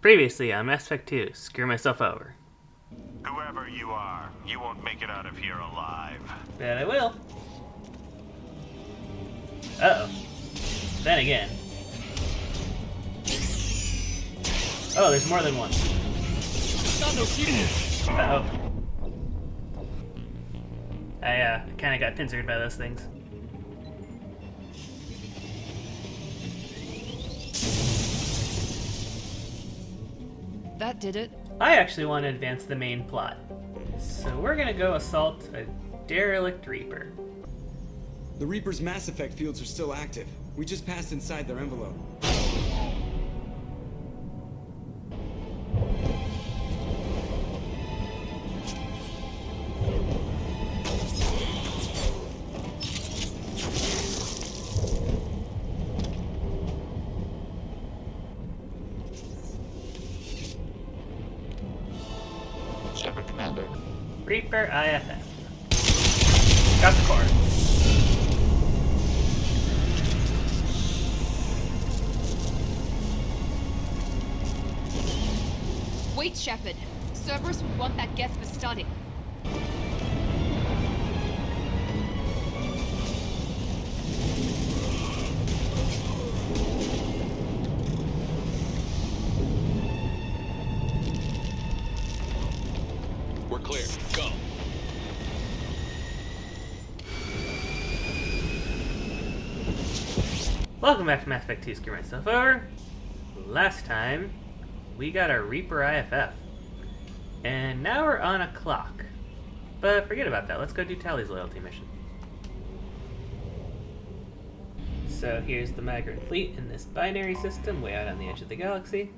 Previously on Mass Effect 2, screw myself over. Whoever you are, you won't make it out of here alive. Bet I will. Uh-oh. Then again. Oh, there's more than one. Uh-oh. I kinda got pincered by those things. That did it. I actually want to advance the main plot. So we're gonna go assault a derelict Reaper. The Reaper's Mass Effect fields are still active. We just passed inside their envelope. Shepard Commander. Reaper IFF. Got the core. Wait, Shepard. Cerberus would want that Geth for study. We're clear. Go. Welcome back to Mass Effect 2, screw myself over. Last time, we got our Reaper IFF. And now we're on a clock. But forget about that, let's go do Tali's loyalty mission. So here's the migrant fleet in this binary system way out on the edge of the galaxy.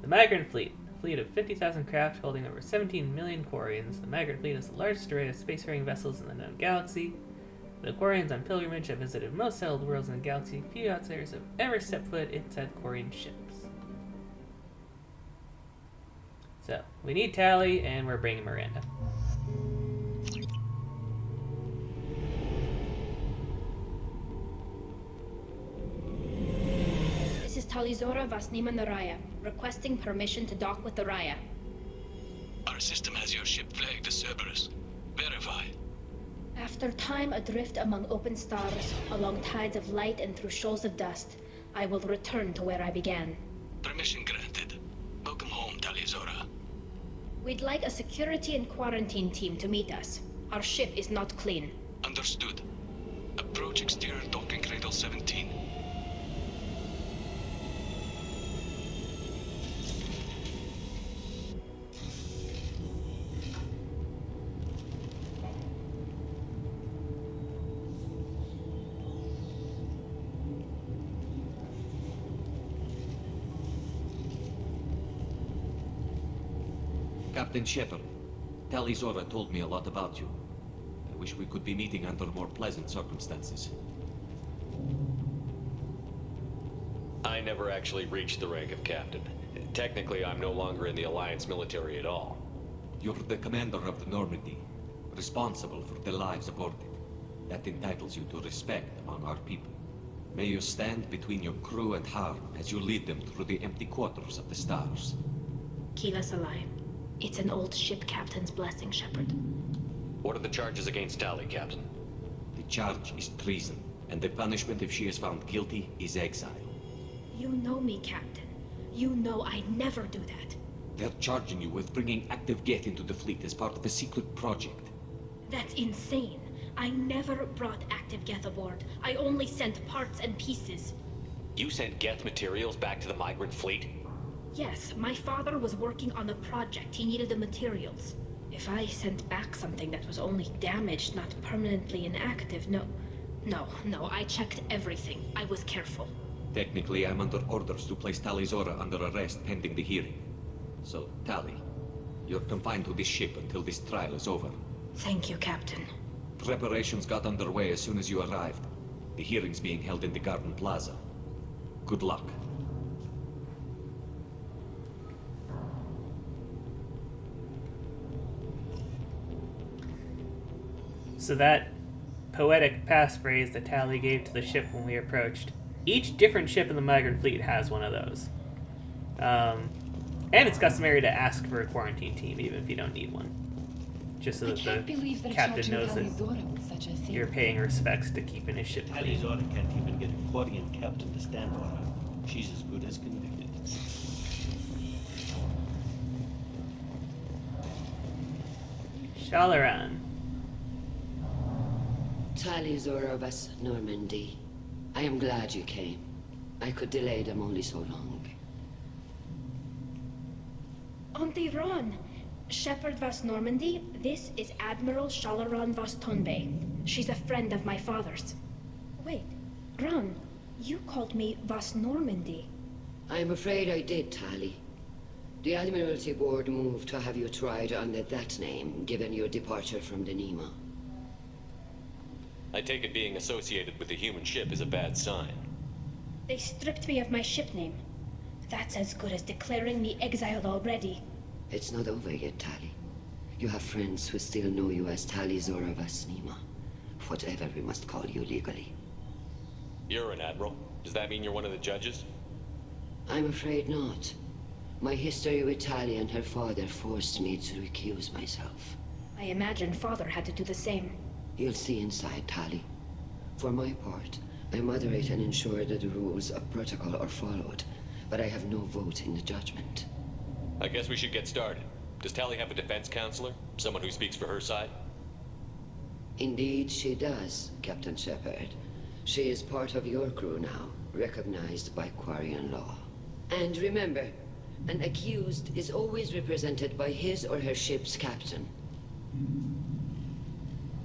The migrant fleet, a fleet of 50,000 craft holding over 17 million Quarians. The migrant fleet is the largest array of spacefaring vessels in the known galaxy. The Quarians on pilgrimage have visited most settled worlds in the galaxy. Few outsiders have ever stepped foot inside Quarian ships. So, we need Tali, and we're bringing Miranda. This is Talizora Vasnima Naraya, requesting permission to dock with the Raya. Our system has your ship flagged as Cerberus. Verify. After time adrift among open stars, along tides of light and through shoals of dust, I will return to where I began. Permission granted. Welcome home, Talizora. We'd like a security and quarantine team to meet us. Our ship is not clean. Understood. Approach exterior docking cradle 17. Captain Shepard, Talizora told me a lot about you. I wish we could be meeting under more pleasant circumstances. I never actually reached the rank of captain. Technically, I'm no longer in the Alliance military at all. You're the commander of the Normandy, responsible for the lives aboard it. That entitles you to respect among our people. May you stand between your crew and harm as you lead them through the empty quarters of the stars. Kila Salai. It's an old ship captain's blessing, Shepard. What are the charges against Tali, Captain? The charge is treason, and the punishment if she is found guilty is exile. You know me, Captain. You know I'd never do that. They're charging you with bringing active Geth into the fleet as part of a secret project. That's insane. I never brought active Geth aboard. I only sent parts and pieces. You sent Geth materials back to the migrant fleet? Yes, my father was working on a project. He needed the materials. If I sent back something that was only damaged, not permanently inactive, no, I checked everything. I was careful. Technically, I'm under orders to place Talizora under arrest pending the hearing. So, Tali, you're confined to this ship until this trial is over. Thank you, Captain. Preparations got underway as soon as you arrived. The hearing's being held in the Garden Plaza. Good luck. So that poetic passphrase that Tali gave to the ship when we approached, each different ship in the migrant fleet has one of those. And it's customary to ask for a quarantine team, even if you don't need one. Just so that the captain knows that you're paying respects to keeping his ship Tali clean. Zora can't even get a Quarian captain to stand for her. She's as good as convicted. Shalaran. Tali Zora of us, Normandy. I am glad you came. I could delay them only so long. Auntie Ron, Shepherd Vas Normandy, this is Admiral Shalaran Vas Tonbe. She's a friend of my father's. Wait, Ron, you called me Vas Normandy. I'm afraid I did, Tali. The Admiralty Board moved to have you tried under that name, given your departure from the Nima. I take it being associated with a human ship is a bad sign. They stripped me of my ship name. That's as good as declaring me exiled already. It's not over yet, Tali. You have friends who still know you as Tali Zora Vas Nima. Whatever we must call you legally. You're an admiral. Does that mean you're one of the judges? I'm afraid not. My history with Tali and her father forced me to recuse myself. I imagine father had to do the same. You'll see inside, Tali. For my part, I moderate and ensure that the rules of protocol are followed, but I have no vote in the judgment. I guess we should get started. Does Tali have a defense counselor? Someone who speaks for her side? Indeed, she does, Captain Shepard. She is part of your crew now, recognized by Quarian law. And remember, an accused is always represented by his or her ship's captain.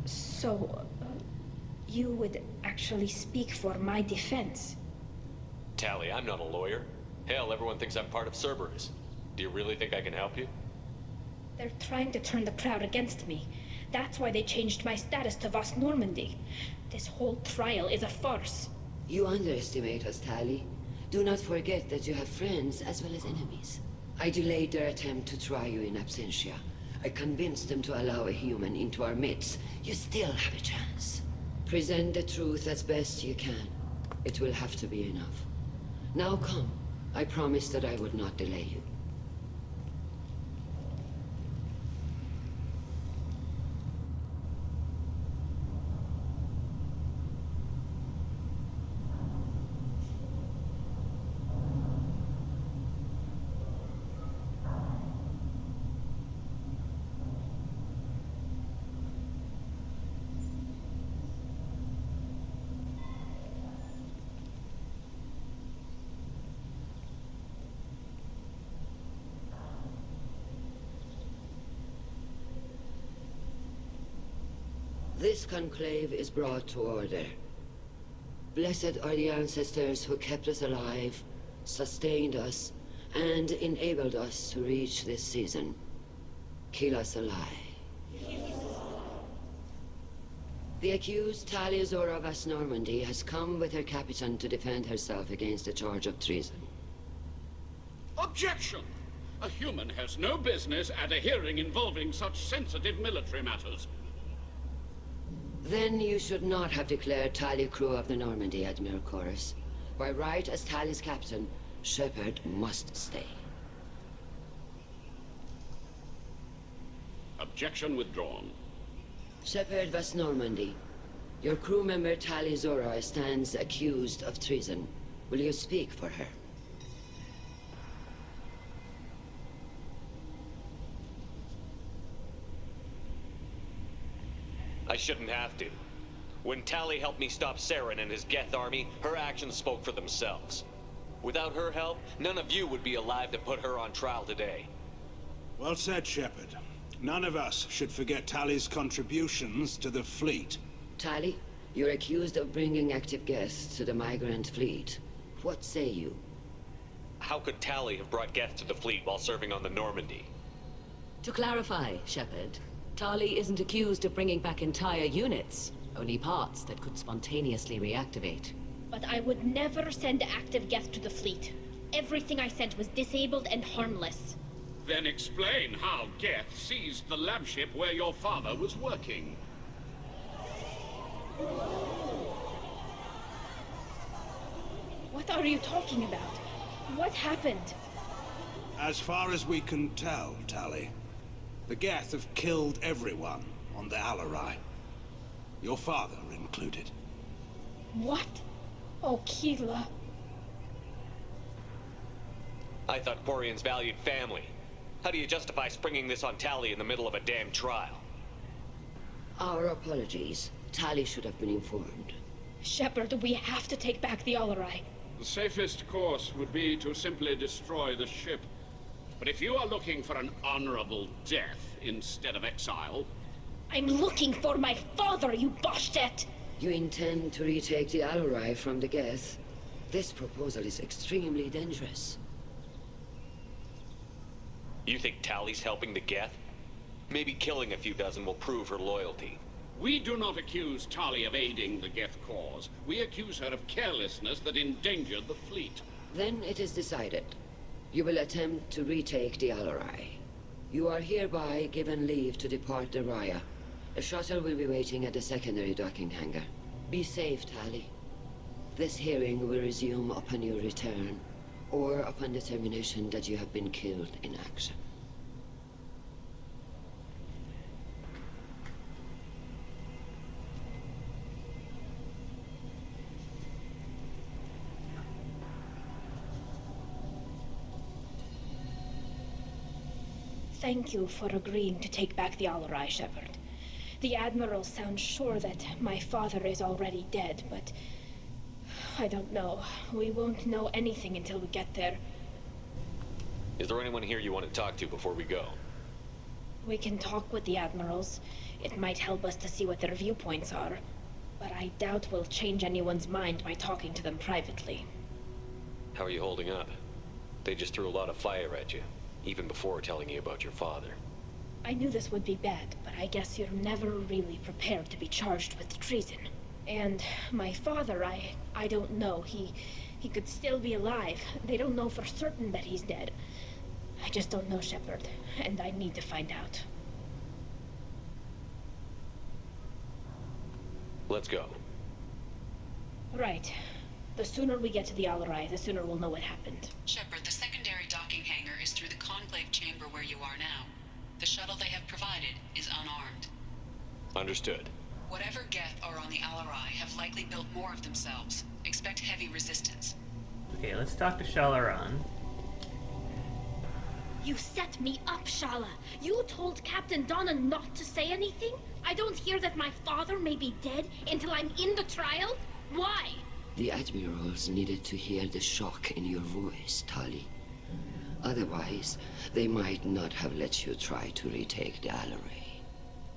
So, you would actually speak for my defense? Tali, I'm not a lawyer. Hell, everyone thinks I'm part of Cerberus. Do you really think I can help you? They're trying to turn the crowd against me. That's why they changed my status to Vas Normandy. This whole trial is a farce. You underestimate us, Tali. Do not forget that you have friends as well as enemies. I delayed their attempt to try you in absentia. I convinced them to allow a human into our midst. You still have a chance. Present the truth as best you can. It will have to be enough. Now come. I promised that I would not delay you. This conclave is brought to order. Blessed are the ancestors who kept us alive, sustained us, and enabled us to reach this season. Kill us alive. The accused Tali Zora Vas Normandy has come with her captain to defend herself against a charge of treason. Objection! A human has no business at a hearing involving such sensitive military matters. Then you should not have declared Tali crew of the Normandy, Admiral Chorus. By right as Tali's captain, Shepard must stay. Objection withdrawn. Shepard Vas Normandy, your crew member Tali Zora stands accused of treason. Will you speak for her? I shouldn't have to. When Tali helped me stop Saren and his Geth army, her actions spoke for themselves. Without her help, none of you would be alive to put her on trial today. Well said, Shepard. None of us should forget Tali's contributions to the fleet. Tali, you're accused of bringing active Geth to the migrant fleet. What say you? How could Tali have brought Geth to the fleet while serving on the Normandy? To clarify, Shepard, Tali isn't accused of bringing back entire units, only parts that could spontaneously reactivate. But I would never send active Geth to the fleet. Everything I sent was disabled and harmless. Then explain how Geth seized the lab ship where your father was working. What are you talking about? What happened? As far as we can tell, Tali, the Geth have killed everyone on the Alarai. Your father included. What? Oh, Keela. I thought Quarians valued family. How do you justify springing this on Tali in the middle of a damn trial? Our apologies. Tali should have been informed. Shepard, we have to take back the Alarai. The safest course would be to simply destroy the ship. But if you are looking for an honorable death instead of exile... I'm looking for my father, you bastet! You intend to retake the Alarai from the Geth? This proposal is extremely dangerous. You think Tali's helping the Geth? Maybe killing a few dozen will prove her loyalty. We do not accuse Tali of aiding the Geth cause. We accuse her of carelessness that endangered the fleet. Then it is decided. You will attempt to retake the Alarai. You are hereby given leave to depart the Raya. A shuttle will be waiting at the secondary docking hangar. Be safe, Tali. This hearing will resume upon your return, or upon determination that you have been killed in action. Thank you for agreeing to take back the Alarai, Shepard. The Admiral sounds sure that my father is already dead, but... I don't know. We won't know anything until we get there. Is there anyone here you want to talk to before we go? We can talk with the Admirals. It might help us to see what their viewpoints are. But I doubt we'll change anyone's mind by talking to them privately. How are you holding up? They just threw a lot of fire at you, even before telling you about your father. I knew this would be bad, but I guess you're never really prepared to be charged with treason. And my father, I don't know. He could still be alive. They don't know for certain that he's dead. I just don't know, Shepard, and I need to find out. Let's go. Right. The sooner we get to the Alarai, the sooner we'll know what happened. Shepard, the secondary docking hangar is through the conclave chamber where you are now. The shuttle they have provided is unarmed. Understood. Whatever Geth are on the Alarai have likely built more of themselves. Expect heavy resistance. Okay, let's talk to Shalaran. You set me up, Shala. You told Captain Donna not to say anything? I don't hear that my father may be dead until I'm in the trial? Why? The Admirals needed to hear the shock in your voice, Tali. Otherwise, they might not have let you try to retake the Alarai.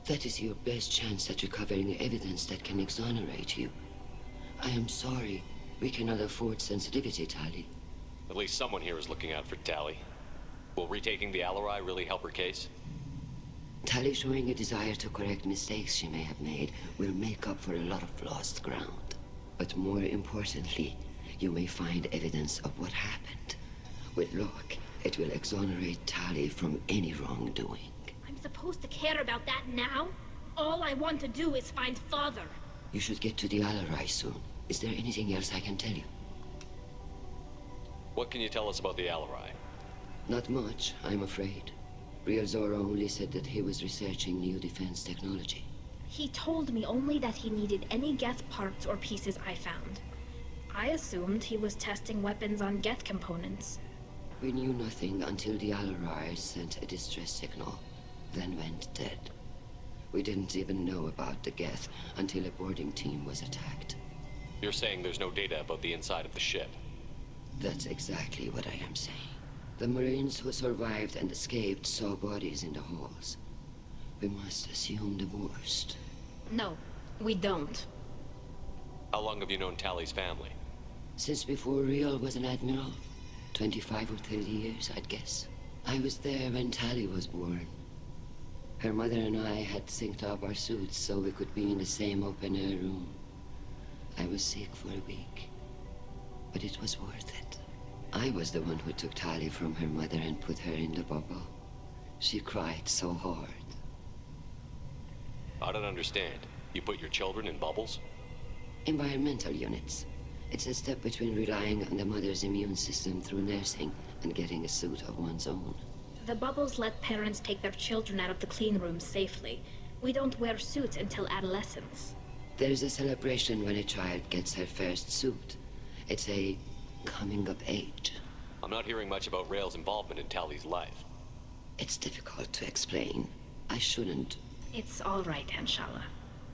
That is your best chance at recovering evidence that can exonerate you. I am sorry. We cannot afford sensitivity, Tali. At least someone here is looking out for Tali. Will retaking the Alarai really help her case? Tali showing a desire to correct mistakes she may have made will make up for a lot of lost ground. But more importantly, you may find evidence of what happened. With luck, it will exonerate Tali from any wrongdoing. I'm supposed to care about that now? All I want to do is find Father. You should get to the Alarai soon. Is there anything else I can tell you? What can you tell us about the Alarai? Not much, I'm afraid. Real Zora only said that he was researching new defense technology. He told me only that he needed any Geth parts or pieces I found. I assumed he was testing weapons on Geth components. We knew nothing until the Alarai sent a distress signal, then went dead. We didn't even know about the Geth until a boarding team was attacked. You're saying there's no data about the inside of the ship? That's exactly what I am saying. The Marines who survived and escaped saw bodies in the halls. We must assume the worst. No, we don't. How long have you known Tali's family? Since before Real was an admiral. 25 or 30 years, I'd guess. I was there when Tali was born. Her mother and I had synced up our suits so we could be in the same open-air room. I was sick for a week, but it was worth it. I was the one who took Tali from her mother and put her in the bubble. She cried so hard. I don't understand. You put your children in bubbles? Environmental units. It's a step between relying on the mother's immune system through nursing and getting a suit of one's own. The bubbles let parents take their children out of the clean rooms safely. We don't wear suits until adolescence. There's a celebration when a child gets her first suit. It's a coming of age. I'm not hearing much about Rael's involvement in Tali's life. It's difficult to explain. I shouldn't. It's all right, Anshala.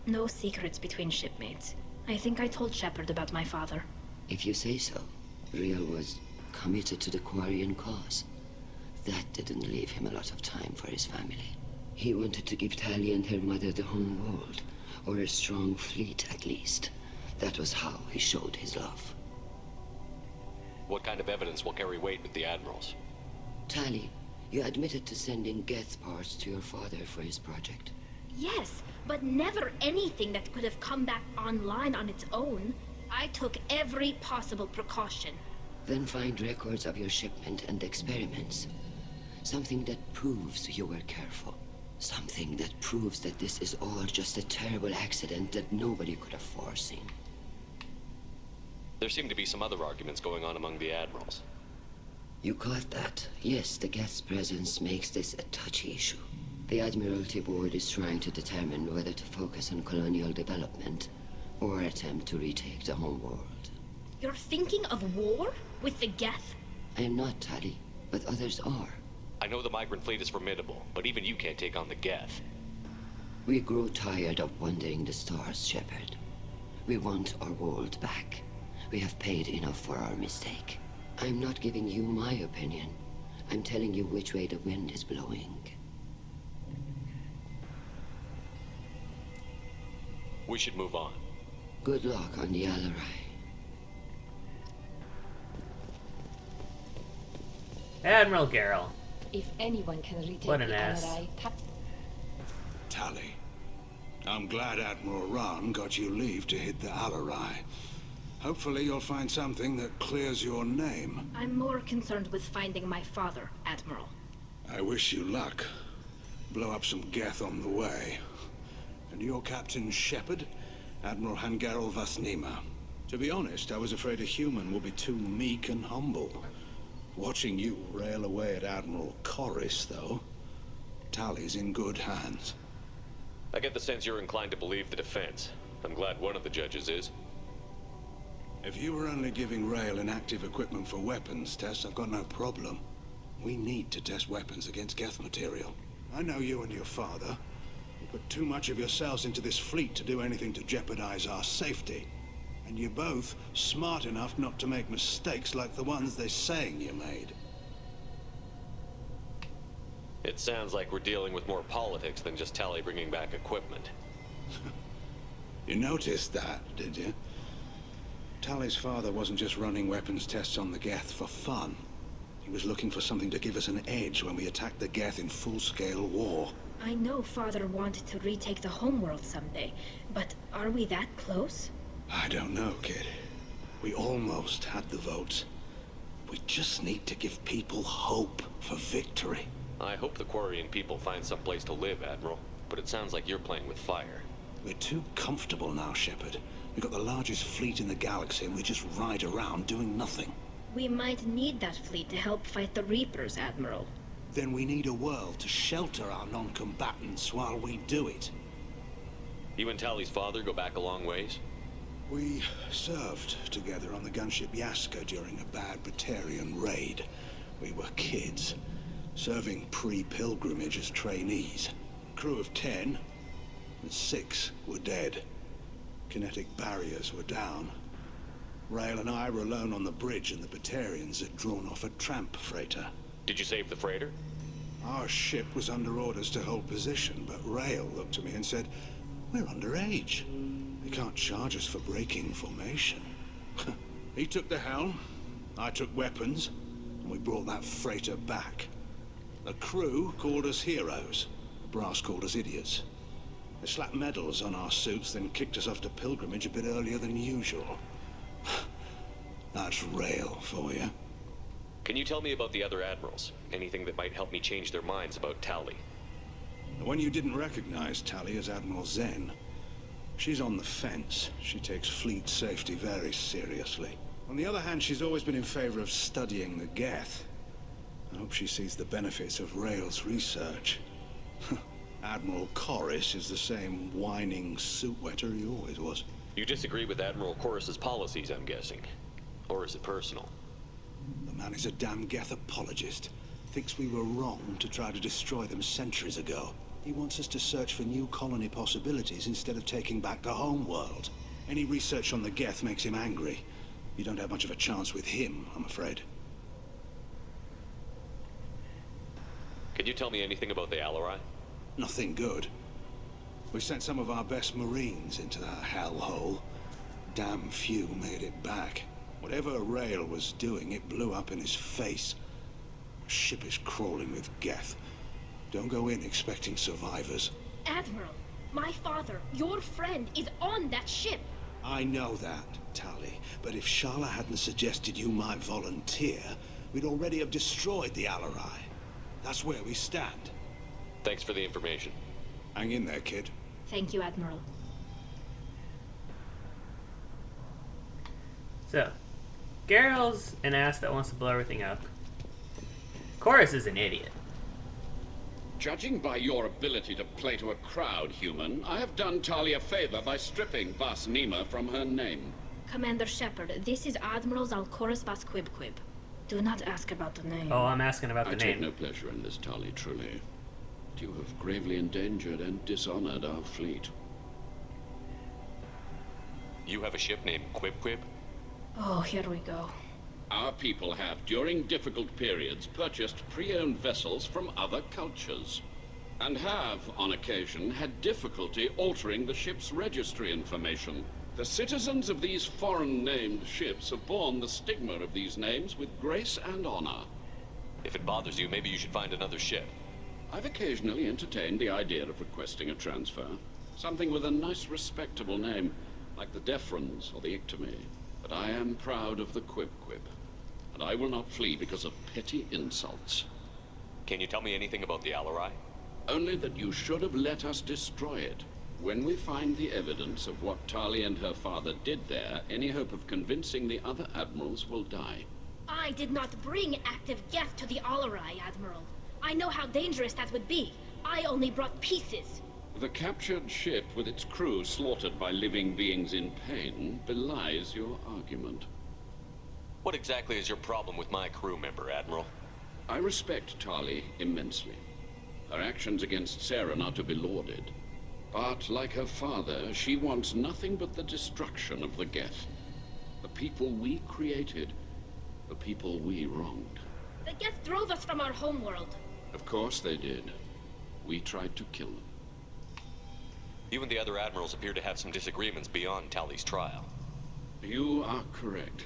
No secrets between shipmates. I think I told Shepard about my father. If you say so. Rael was committed to the Quarian cause. That didn't leave him a lot of time for his family. He wanted to give Tali and her mother the home world, or a strong fleet at least. That was how he showed his love. What kind of evidence will carry weight with the admirals? Tali, you admitted to sending Geth parts to your father for his project. Yes, but never anything that could have come back online on its own. I took every possible precaution. Then find records of your shipment and experiments. Something that proves you were careful. Something that proves that this is all just a terrible accident that nobody could have foreseen. There seem to be some other arguments going on among the admirals. You caught that? Yes, the Geth's presence makes this a touchy issue. The Admiralty Board is trying to determine whether to focus on colonial development or attempt to retake the home world. You're thinking of war? With the Geth? I am not, Tali, but others are. I know the migrant fleet is formidable, but even you can't take on the Geth. We grow tired of wandering the stars, Shepard. We want our world back. We have paid enough for our mistake. I'm not giving you my opinion. I'm telling you which way the wind is blowing. We should move on. Good luck on the Alarai. Admiral Garrel. If anyone can retake What an the ass. Alarai, Tali, I'm glad Admiral Rahn got you leave to hit the Alarai. Hopefully you'll find something that clears your name. I'm more concerned with finding my father, Admiral. I wish you luck. Blow up some Geth on the way. And your Captain Shepard, Admiral Hangarel Vasnima. To be honest, I was afraid a human would be too meek and humble. Watching you rail away at Admiral Corris, though, Tali's in good hands. I get the sense you're inclined to believe the defense. I'm glad one of the judges is. If you were only giving Rael inactive equipment for weapons tests, I've got no problem. We need to test weapons against Geth material. I know you and your father. You put too much of yourselves into this fleet to do anything to jeopardize our safety. And you're both smart enough not to make mistakes like the ones they're saying you made. It sounds like we're dealing with more politics than just Tali bringing back equipment. You noticed that, did you? Tali's father wasn't just running weapons tests on the Geth for fun. He was looking for something to give us an edge when we attacked the Geth in full-scale war. I know Father wanted to retake the homeworld someday, but are we that close? I don't know, kid. We almost had the votes. We just need to give people hope for victory. I hope the Quarian people find some place to live, Admiral. But it sounds like you're playing with fire. We're too comfortable now, Shepard. We've got the largest fleet in the galaxy and we just ride around doing nothing. We might need that fleet to help fight the Reapers, Admiral. Then we need a world to shelter our non-combatants while we do it. You and Tali's father go back a long ways? We served together on the gunship Yaska during a bad Batarian raid. We were kids, serving pre-pilgrimage as trainees. Crew of 10, and 6 were dead. Kinetic barriers were down. Rael and I were alone on the bridge and the Batarians had drawn off a tramp freighter. Did you save the freighter? Our ship was under orders to hold position, but Rael looked at me and said, "We're underage. They can't charge us for breaking formation." He took the helm, I took weapons, and we brought that freighter back. The crew called us heroes. The brass called us idiots. They slapped medals on our suits, then kicked us off to pilgrimage a bit earlier than usual. That's Rael for you. Can you tell me about the other admirals? Anything that might help me change their minds about Tali? The one you didn't recognize Tali as Admiral Zen. She's on the fence. She takes fleet safety very seriously. On the other hand, she's always been in favor of studying the Geth. I hope she sees the benefits of Rael's research. Admiral Corus is the same whining suit-wetter he always was. You disagree with Admiral Corus's policies, I'm guessing. Or is it personal? The man is a damn Geth apologist. Thinks we were wrong to try to destroy them centuries ago. He wants us to search for new colony possibilities instead of taking back the home world. Any research on the Geth makes him angry. You don't have much of a chance with him, I'm afraid. Can you tell me anything about the Alarai? Nothing good. We sent some of our best Marines into that hellhole. Damn few made it back. Whatever Rael was doing, it blew up in his face. The ship is crawling with Geth. Don't go in expecting survivors. Admiral, my father, your friend, is on that ship. I know that, Tali. But if Sharla hadn't suggested you might volunteer, we'd already have destroyed the Alarai. That's where we stand. Thanks for the information. Hang in there, kid. Thank you, Admiral. So, Garrel's an ass that wants to blow everything up. Corus is an idiot. Judging by your ability to play to a crowd, human, I have done Tali a favor by stripping Bas Nima from her name. Commander Shepard, this is Admiral Zalcorus Bas Quibquib. Do not ask about the name. Oh, I'm asking about the I name. take no pleasure in this, Tali, truly. But you have gravely endangered and dishonored our fleet. You have a ship named Quib? Oh, here we go. Our people have, during difficult periods, purchased pre-owned vessels from other cultures, and have, on occasion, had difficulty altering the ship's registry information. The citizens of these foreign-named ships have borne the stigma of these names with grace and honor. If it bothers you, maybe you should find another ship. I've occasionally entertained the idea of requesting a transfer. Something with a nice, respectable name, like the Deferens or the Ictomy. But I am proud of the Quib, and I will not flee because of petty insults. Can you tell me anything about the Alarai? Only that you should have let us destroy it. When we find the evidence of what Tali and her father did there, any hope of convincing the other admirals will die. I did not bring active Geth to the Alarai, Admiral. I know how dangerous that would be. I only brought pieces. The captured ship with its crew slaughtered by living beings in pain belies your argument. What exactly is your problem with my crew member, Admiral? I respect Tali immensely. Her actions against Saren are to be lauded. But, like her father, she wants nothing but the destruction of the Geth. The people we created, the people we wronged. The Geth drove us from our homeworld. Of course they did. We tried to kill them. You and the other admirals appear to have some disagreements beyond Tali's trial. You are correct.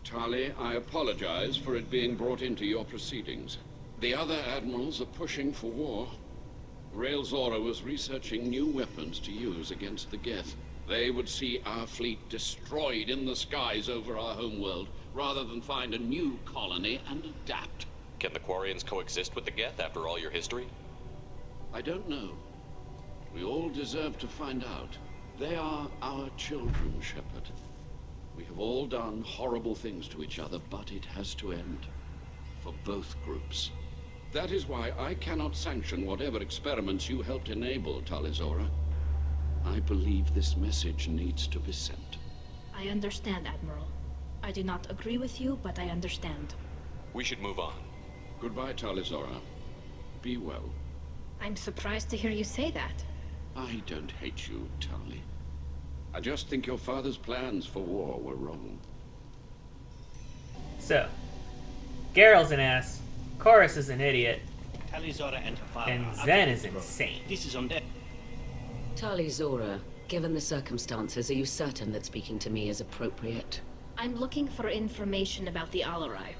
Tali, I apologize for it being brought into your proceedings. The other admirals are pushing for war. Rael Zora was researching new weapons to use against the Geth. They would see our fleet destroyed in the skies over our homeworld, rather than find a new colony and adapt. Can the Quarians coexist with the Geth after all your history? I don't know. We all deserve to find out. They are our children, Shepard. We have all done horrible things to each other, but it has to end. For both groups. That is why I cannot sanction whatever experiments you helped enable, Tali Zora. I believe this message needs to be sent. I understand, Admiral. I do not agree with you, but I understand. We should move on. Goodbye, Tali Zora. Be well. I'm surprised to hear you say that. I don't hate you, Tali. I just think your father's plans for war were wrong. So, Garrel's an ass, Corus is an idiot, Tali Zora and her father. and Zen is insane. This is on deck. Tali Zora, given the circumstances, are you certain that speaking to me is appropriate? I'm looking for information about the Alarai.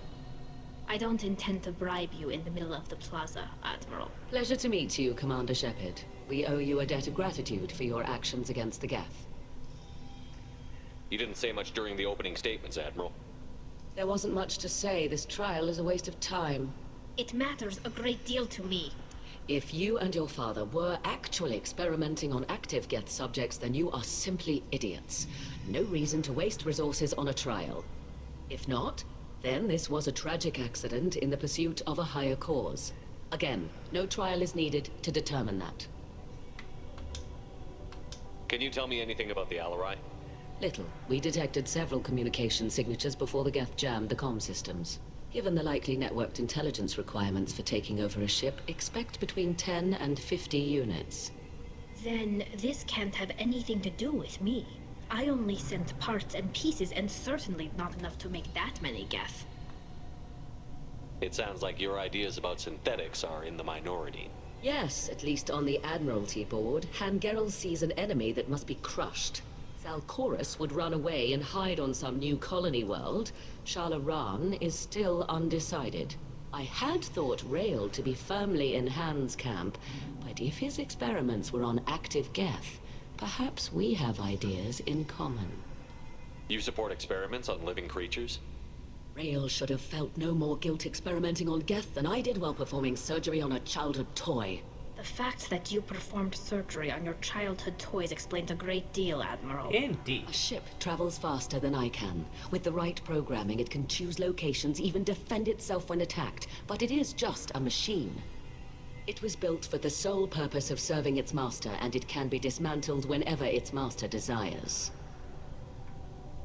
I don't intend to bribe you in the middle of the plaza, Admiral. Pleasure to meet you, Commander Shepard. We owe you a debt of gratitude for your actions against the Geth. You didn't say much during the opening statements, Admiral. There wasn't much to say. This trial is a waste of time. It matters a great deal to me. If you and your father were actually experimenting on active Geth subjects, then you are simply idiots. No reason to waste resources on a trial. If not, then this was a tragic accident in the pursuit of a higher cause. Again, no trial is needed to determine that. Can you tell me anything about the Alarai? Little. We detected several communication signatures before the Geth jammed the comm systems. Given the likely networked intelligence requirements for taking over a ship, expect between 10 and 50 units. Then this can't have anything to do with me. I only sent parts and pieces, and certainly not enough to make that many Geth. It sounds like your ideas about synthetics are in the minority. Yes, at least on the Admiralty board, Hangerel sees an enemy that must be crushed. Zalcorus would run away and hide on some new colony world. Shalaran is still undecided. I had thought Rael to be firmly in Han's camp, but if his experiments were on active Geth, perhaps we have ideas in common. You support experiments on living creatures? Rael should have felt no more guilt experimenting on Geth than I did while performing surgery on a childhood toy. The fact that you performed surgery on your childhood toys explains a great deal, Admiral. Indeed. A ship travels faster than I can. With the right programming, it can choose locations, even defend itself when attacked. But it is just a machine. It was built for the sole purpose of serving its master, and it can be dismantled whenever its master desires.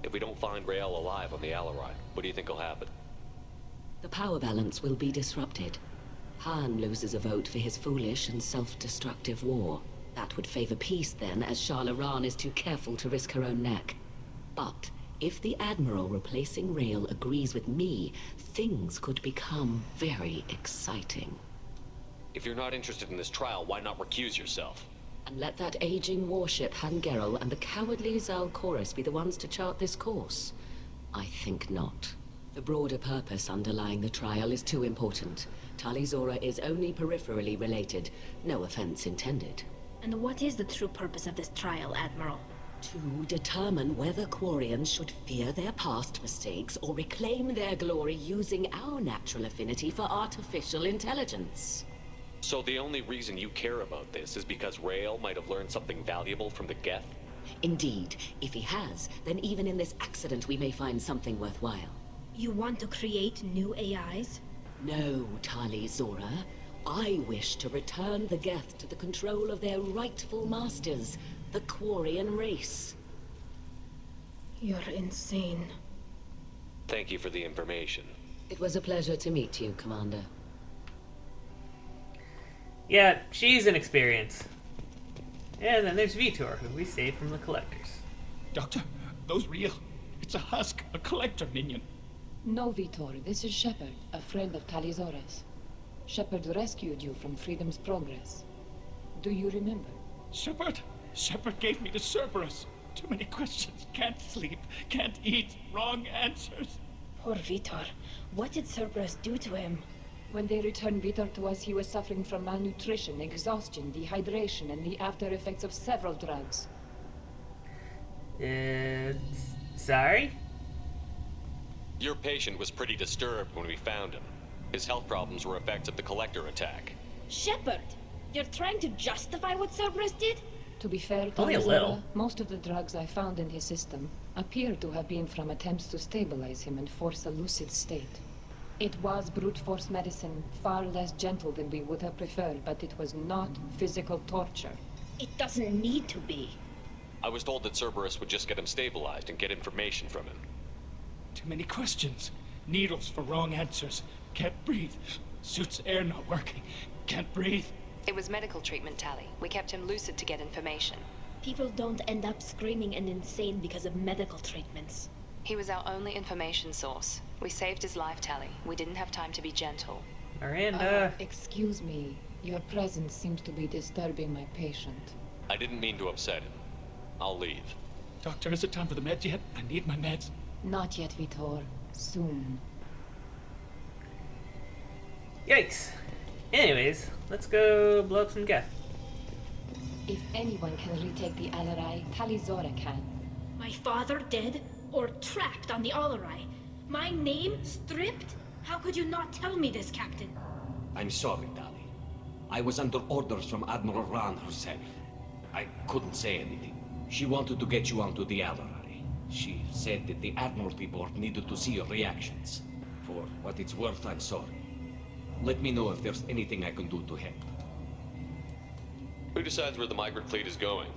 If we don't find Rael alive on the Alarai, what do you think will happen? The power balance will be disrupted. Han loses a vote for his foolish and self-destructive war. That would favor peace then, as Shalaran is too careful to risk her own neck. But if the Admiral replacing Rael agrees with me, things could become very exciting. If you're not interested in this trial, why not recuse yourself? And let that aging warship Hangerel and the cowardly Zalcorus be the ones to chart this course? I think not. The broader purpose underlying the trial is too important. Tali Zora is only peripherally related. No offense intended. And what is the true purpose of this trial, Admiral? To determine whether Quarians should fear their past mistakes or reclaim their glory using our natural affinity for artificial intelligence. So the only reason you care about this is because Rael might have learned something valuable from the Geth? Indeed. If he has, then even in this accident we may find something worthwhile. You want to create new AIs? No, Tali Zora. I wish to return the Geth to the control of their rightful masters, the Quarian race. You're insane. Thank you for the information. It was a pleasure to meet you, Commander. Yeah, she's an experience. And then there's Vitor, who we saved from the collectors. Doctor, those real. It's a husk, a collector minion. No, Vitor, this is Shepard, a friend of Tali Zora's. Shepard rescued you from Freedom's Progress. Do you remember? Shepard gave me the Cerberus. Too many questions, can't sleep, can't eat, wrong answers. Poor Vitor. What did Cerberus do to him? When they returned Vitor to us, he was suffering from malnutrition, exhaustion, dehydration, and the after effects of several drugs. Sorry? Your patient was pretty disturbed when we found him. His health problems were effects of the Collector attack. Shepard! You're trying to justify what Cerberus did? To be fair, Only a little. Most of the drugs I found in his system appear to have been from attempts to stabilize him and force a lucid state. It was brute force medicine, far less gentle than we would have preferred, but it was not physical torture. It doesn't need to be. I was told that Cerberus would just get him stabilized and get information from him. Too many questions. Needles for wrong answers. Can't breathe. Suit's air not working. Can't breathe. It was medical treatment, Tali. We kept him lucid to get information. People don't end up screaming and insane because of medical treatments. He was our only information source. We saved his life, Tali. We didn't have time to be gentle. Miranda. Excuse me. Your presence seems to be disturbing my patient. I didn't mean to upset him. I'll leave. Doctor, is it time for the meds yet? I need my meds. Not yet, Vitor. Soon. Yikes. Anyways, let's go blow up some Geth. If anyone can retake the Alarai, Tali Zora can. My father dead? Or trapped on the Alarai? My name stripped? How could you not tell me this, Captain? I'm sorry, Tali. I was under orders from Admiral Ran herself. I couldn't say anything. She wanted to get you onto the Alarai. She said that the Admiralty Board needed to see your reactions. For what it's worth, I'm sorry. Let me know if there's anything I can do to help. Who decides where the migrant fleet is going?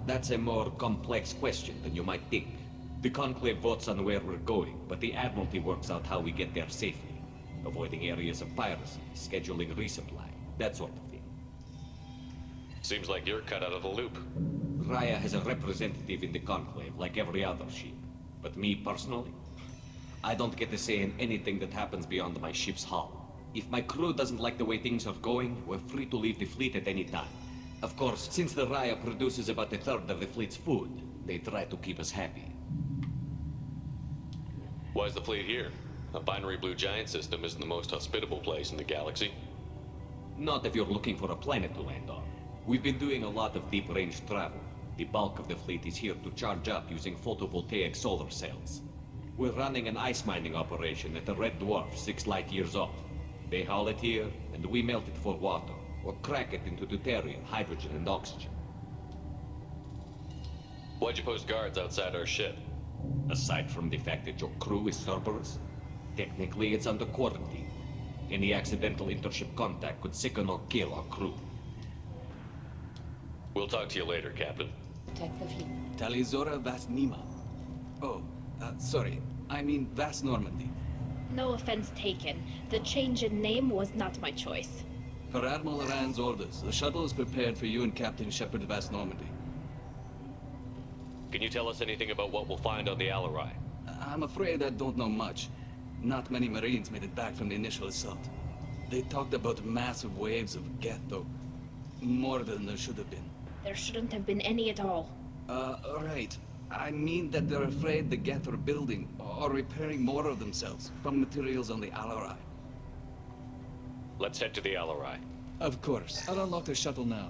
That's a more complex question than you might think. The Conclave votes on where we're going, but the Admiralty works out how we get there safely. Avoiding areas of piracy, scheduling resupply, that sort of thing. Seems like you're cut out of the loop. Raya has a representative in the Conclave, like every other ship. But me personally, I don't get to say in anything that happens beyond my ship's hull. If my crew doesn't like the way things are going, we're free to leave the fleet at any time. Of course, since the Raya produces about a third of the fleet's food, they try to keep us happy. Why is the fleet here? A binary blue giant system isn't the most hospitable place in the galaxy. Not if you're looking for a planet to land on. We've been doing a lot of deep-range travel. The bulk of the fleet is here to charge up using photovoltaic solar cells. We're running an ice mining operation at the Red Dwarf 6 light years off. They haul it here, and we melt it for water, or crack it into deuterium, hydrogen, and oxygen. Why'd you post guards outside our ship? Aside from the fact that your crew is Cerberus, technically it's under quarantine. Any accidental intership contact could sicken or kill our crew. We'll talk to you later, Captain. Protect the fleet. Tali Zora Vas Nima. Oh, sorry. I mean Vas Normandy. No offense taken. The change in name was not my choice. Per Admiral Rand's orders, the shuttle is prepared for you and Captain Shepard Vas Normandy. Can you tell us anything about what we'll find on the Alarai? I'm afraid I don't know much. Not many Marines made it back from the initial assault. They talked about massive waves of Geth, though. More than there should have been. There shouldn't have been any at all. Right. I mean that they're afraid the Geth are building or repairing more of themselves from materials on the Alarai. Let's head to the Alarai. Of course. I'll unlock the shuttle now.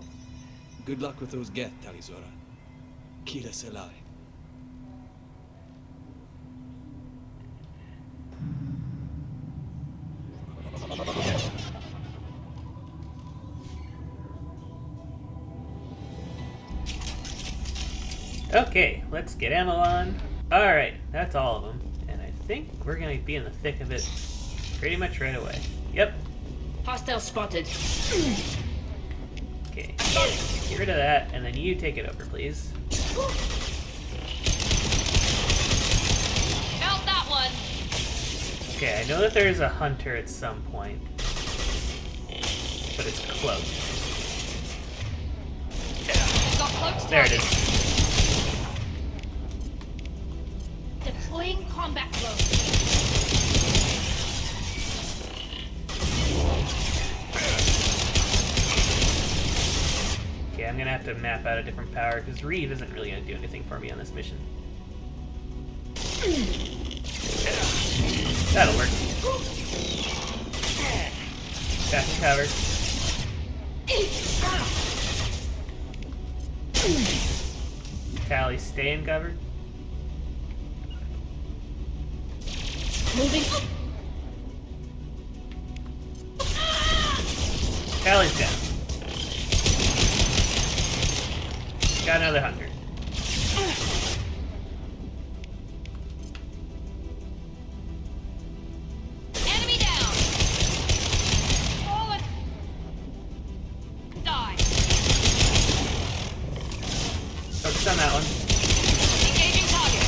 Good luck with those Geth, Tali Zora. Kila Selai. Okay, let's get ammo on. Alright, that's all of them. And I think we're gonna be in the thick of it pretty much right away. Yep. Hostile spotted. Okay, get rid of that, and then you take it over, please. Felt that one. Okay, I know that there's a hunter at some point, but it's close. Got close to There it target. is. Deploying combat drone. Okay, I'm gonna have to map out a different power because Reeve isn't really gonna do anything for me on this mission. That'll work. Back in cover. Tali, stay in cover. Moving. Tali's down. Got another hunter. Enemy down. Forward. Die. Focus on that one. Engaging target.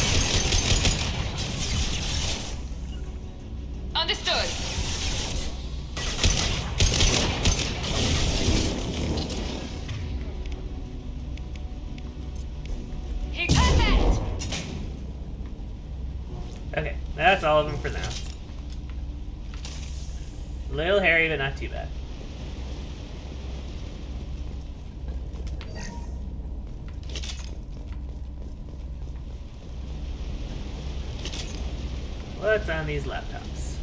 Understood. Perfect. Okay, that's all of them for now. A little hairy, but not too bad. What's on these laptops?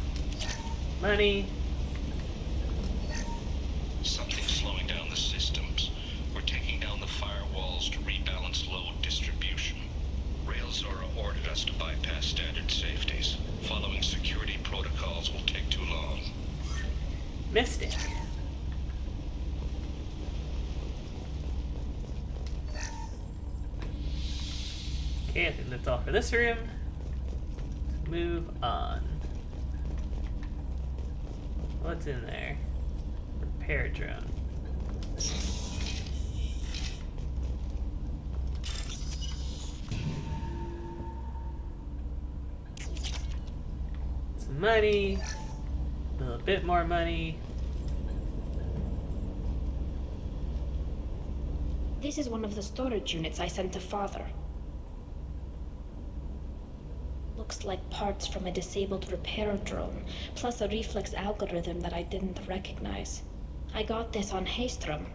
Money. Something's slowing down the systems. We're taking down the firewalls to rebalance load distribution. Rail Zora ordered us to bypass standard safeties. Following security protocols will take too long. Mystic. Okay, I think that's all for this room. Let's move on. What's in there? Repair drone. Some money. A little bit more money. This is one of the storage units I sent to Father. Looks like parts from a disabled repair drone, plus a reflex algorithm that I didn't recognize. I got this on Haystrom.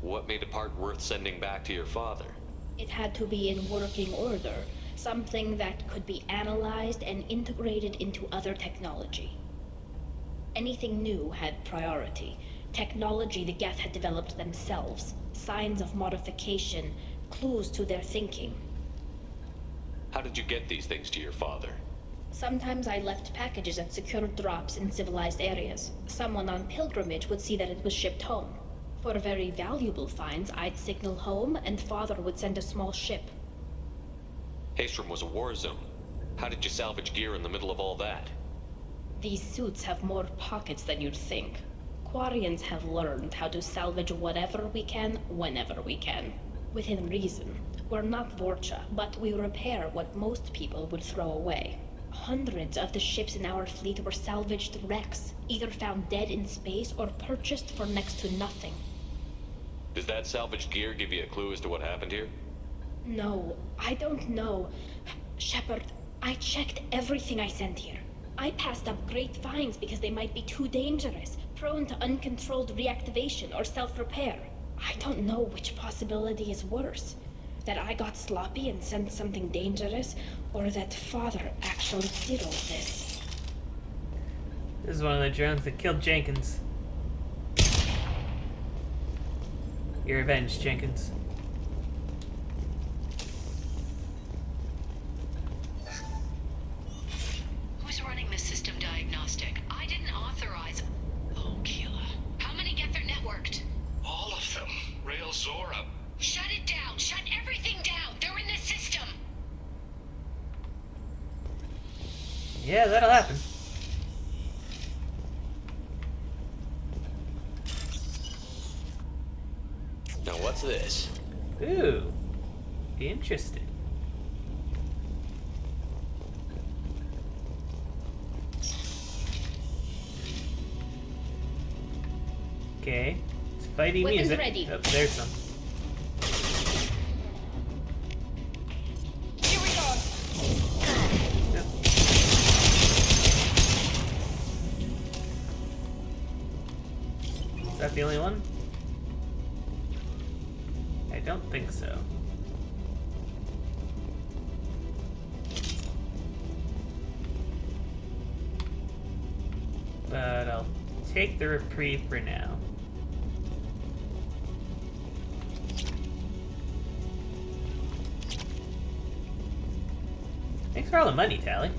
What made a part worth sending back to your father? It had to be in working order, something that could be analyzed and integrated into other technology. Anything new had priority. Technology the Geth had developed themselves, signs of modification, clues to their thinking. How did you get these things to your father? Sometimes I left packages at secure drops in civilized areas. Someone on pilgrimage would see that it was shipped home. For very valuable finds, I'd signal home, and Father would send a small ship. Haystrom was a war zone. How did you salvage gear in the middle of all that? These suits have more pockets than you'd think. Quarians have learned how to salvage whatever we can, whenever we can. Within reason. We're not Vorcha, but we repair what most people would throw away. Hundreds of the ships in our fleet were salvaged wrecks, either found dead in space or purchased for next to nothing. Does that salvaged gear give you a clue as to what happened here? No, I don't know. Shepard, I checked everything I sent here. I passed up great finds because they might be too dangerous, prone to uncontrolled reactivation or self-repair. I don't know which possibility is worse. That I got sloppy and sent something dangerous, or that Father actually did all this. This is one of the drones that killed Jenkins. Your revenge, Jenkins. Who's running the system diagnostic? I didn't authorize... Oh, Keela. How many Geth are networked? All of them. Rail Zora. Shut it down! Shut everything down! They're in the system! Yeah, that'll happen. Now what's this? Ooh. Interesting. Okay. It's fighty Weapons music. ready. Oh, there's some. Here we go. Yep. Is that the only one? I don't think so. But I'll take the reprieve for now. Thanks for all the money, Tali.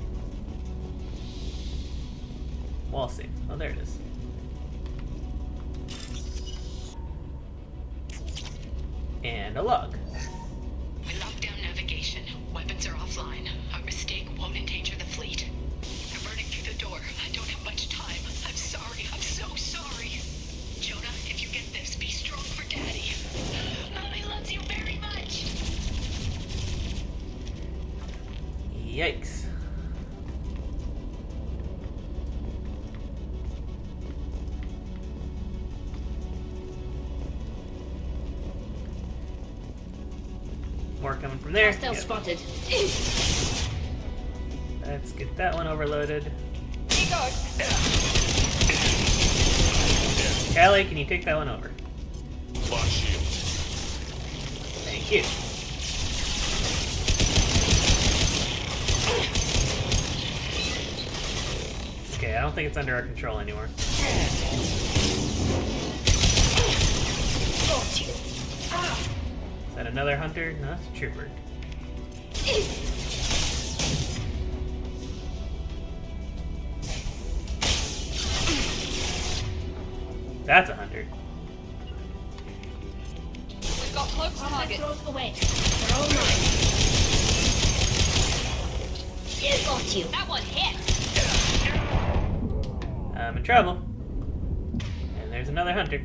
Wall safe. Oh, there it is. And a log. We locked down navigation. Weapons are offline. Our mistake won't endanger the fleet. I'm burning through the door. I don't have much time. I'm sorry. I'm so sorry. Jonah, if you get this, be strong for Daddy. Mommy loves you very much. Yikes. More coming from there. Hostile Yep. spotted. Let's get that one overloaded. Here goes. Tali, can you take that one over? Lock shield. Thank you. Okay, I don't think it's under our control anymore. Is that another hunter? No, that's a trooper. That's a hunter. We've got close target. Throw away. They're all mine. Got you. That one hit. I'm in trouble. And there's another hunter.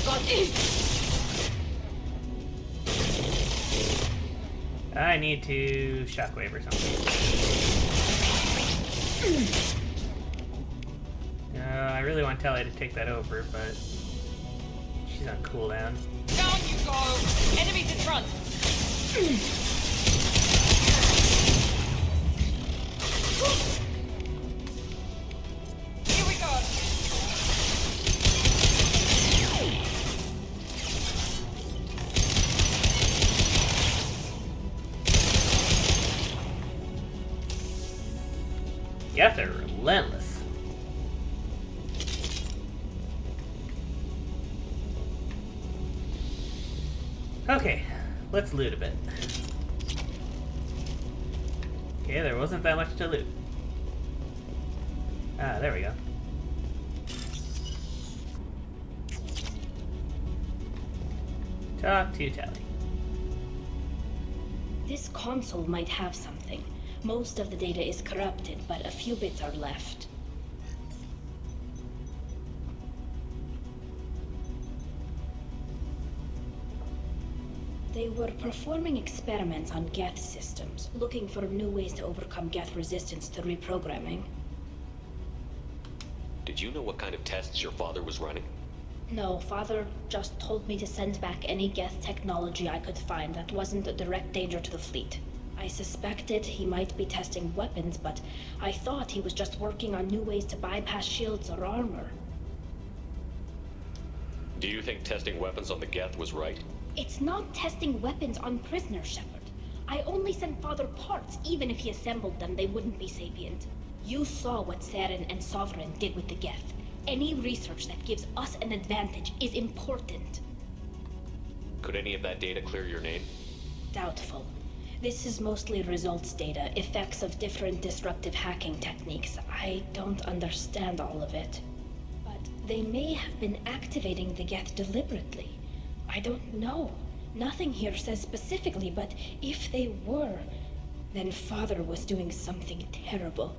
Got you. I need to shockwave or something. I really want Tali to take that over, but she's on cooldown. Down you go. Enemies in front. Here we go. Geth are relentless. Okay, let's loot a bit. Okay, there wasn't that much to loot. Ah, there we go. Talk to Tali. This console might have something. Most of the data is corrupted, but a few bits are left. They were performing experiments on Geth systems, looking for new ways to overcome Geth resistance to reprogramming. Did you know what kind of tests your father was running? No, Father just told me to send back any Geth technology I could find that wasn't a direct danger to the fleet. I suspected he might be testing weapons, but I thought he was just working on new ways to bypass shields or armor. Do you think testing weapons on the Geth was right? It's not testing weapons on prisoners, Shepard. I only sent Father parts. Even if he assembled them, they wouldn't be sapient. You saw what Saren and Sovereign did with the Geth. Any research that gives us an advantage is important. Could any of that data clear your name? Doubtful. This is mostly results data, effects of different disruptive hacking techniques. I don't understand all of it. But they may have been activating the Geth deliberately. I don't know. Nothing here says specifically, but if they were, then Father was doing something terrible.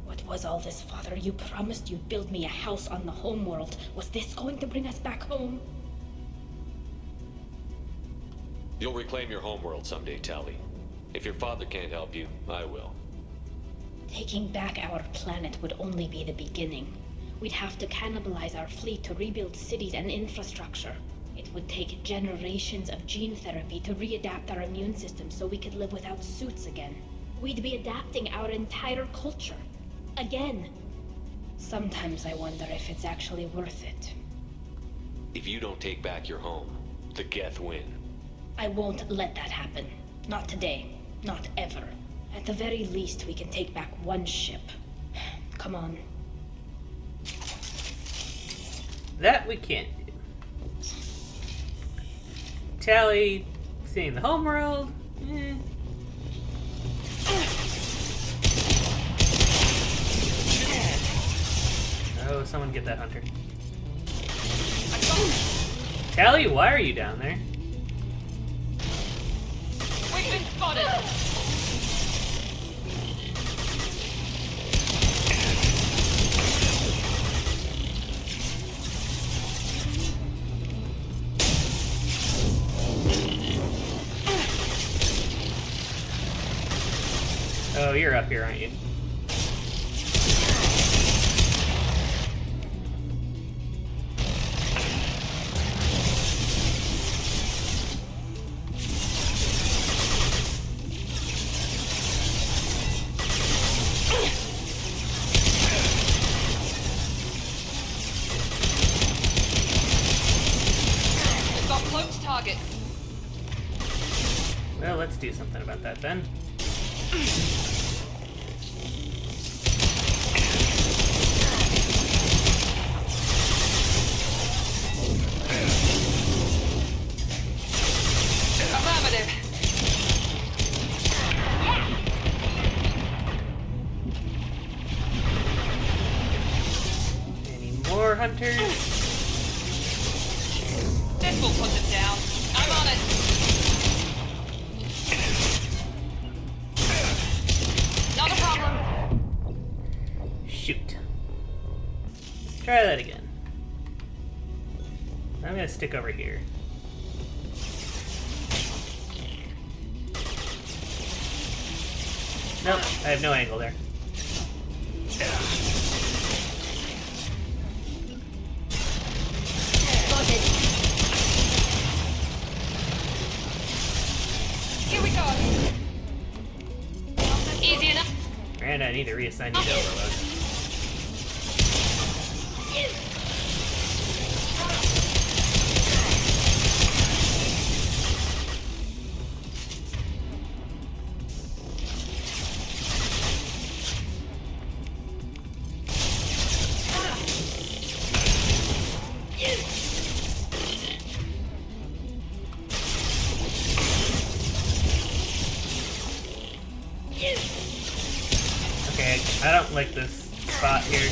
What was all this, Father? You promised you'd build me a house on the homeworld. Was this going to bring us back home? You'll reclaim your homeworld someday, Tali. If your father can't help you, I will. Taking back our planet would only be the beginning. We'd have to cannibalize our fleet to rebuild cities and infrastructure. It would take generations of gene therapy to readapt our immune system so we could live without suits again. We'd be adapting our entire culture. Again. Sometimes I wonder if it's actually worth it. If you don't take back your home, the Geth win. I won't let that happen. Not today. Not ever. At the very least, we can take back one ship. Come on. That we can't do. Tali, seeing the homeworld. Oh, someone get that hunter. Tali, why are you down there? We've been spotted. Oh, you're up here, aren't you? Got close targets. Well, let's do something about that then. Affirmative. Any more hunters? try that again. I'm gonna stick over here. Nope, I have no angle there. Here we go. Easy enough. And I need to reassign you to Overload. Okay, I don't like this spot here.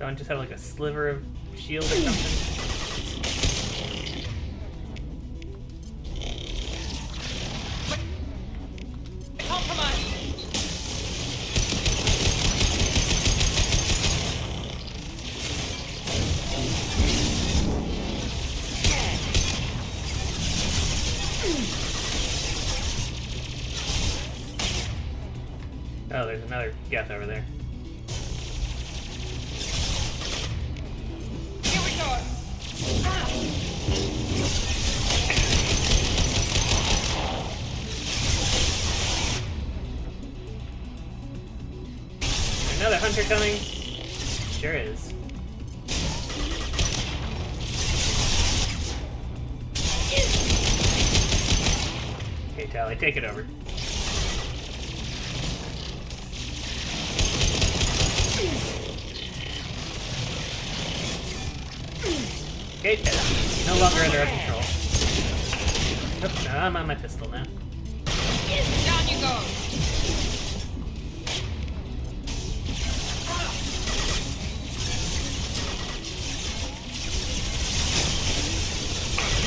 Don't just have like a sliver of shield or something. Oh, there's another Geth over there. Here we go. Another hunter coming? Sure is. Okay, Tali, take it over. Okay, no longer under our control. Oops, no, I'm on my pistol now. Down you go.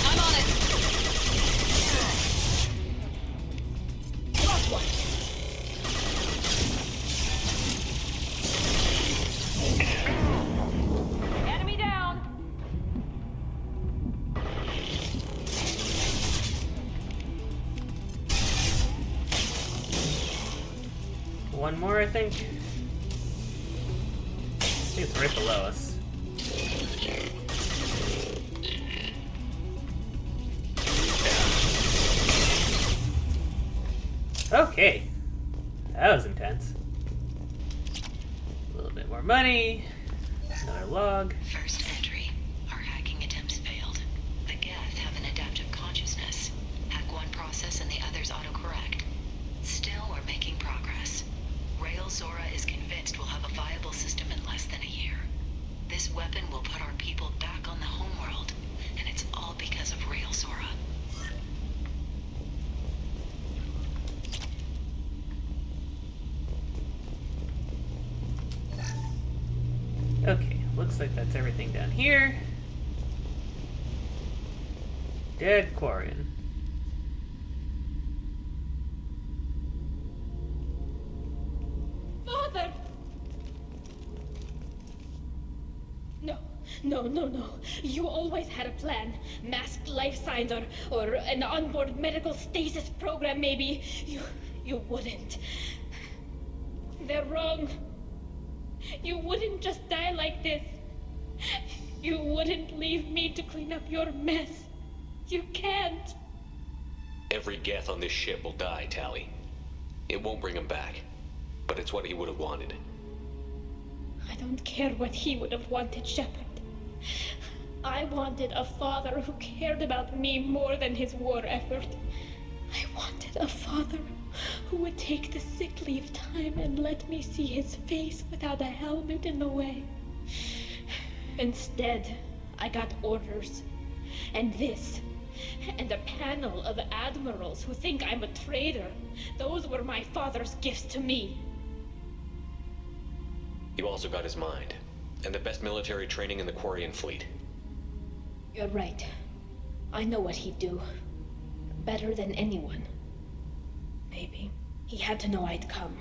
I'm on it. Last one. Enemy down. One more, I think. I think it's right below us. Okay. That was intense. A little bit more money. Another log. First entry. Our hacking attempts failed. The Geth have an adaptive consciousness. Hack one process and the others autocorrect. Still, we're making progress. Rail Zora is convinced we'll have a viable system in less than a year. This weapon will put our people back on the homeworld, and it's all because of Rail Zora. Okay, looks like that's everything down here. Dead Quarian. Father! No. You always had a plan. Masked life signs or an onboard medical stasis program, maybe. You wouldn't. They're wrong. You wouldn't just die like this. You wouldn't leave me to clean up your mess. You can't. Every Geth on this ship will die, Tali. It won't bring him back, but it's what he would have wanted. I don't care what he would have wanted, Shepard. I wanted a father who cared about me more than his war effort. I wanted a father who would take the sick leave time and let me see his face without a helmet in the way. Instead, I got orders. And this. And a panel of admirals who think I'm a traitor. Those were my father's gifts to me. You also got his mind, and the best military training in the Quarian fleet. You're right. I know what he'd do. Better than anyone. Maybe he had to know I'd come.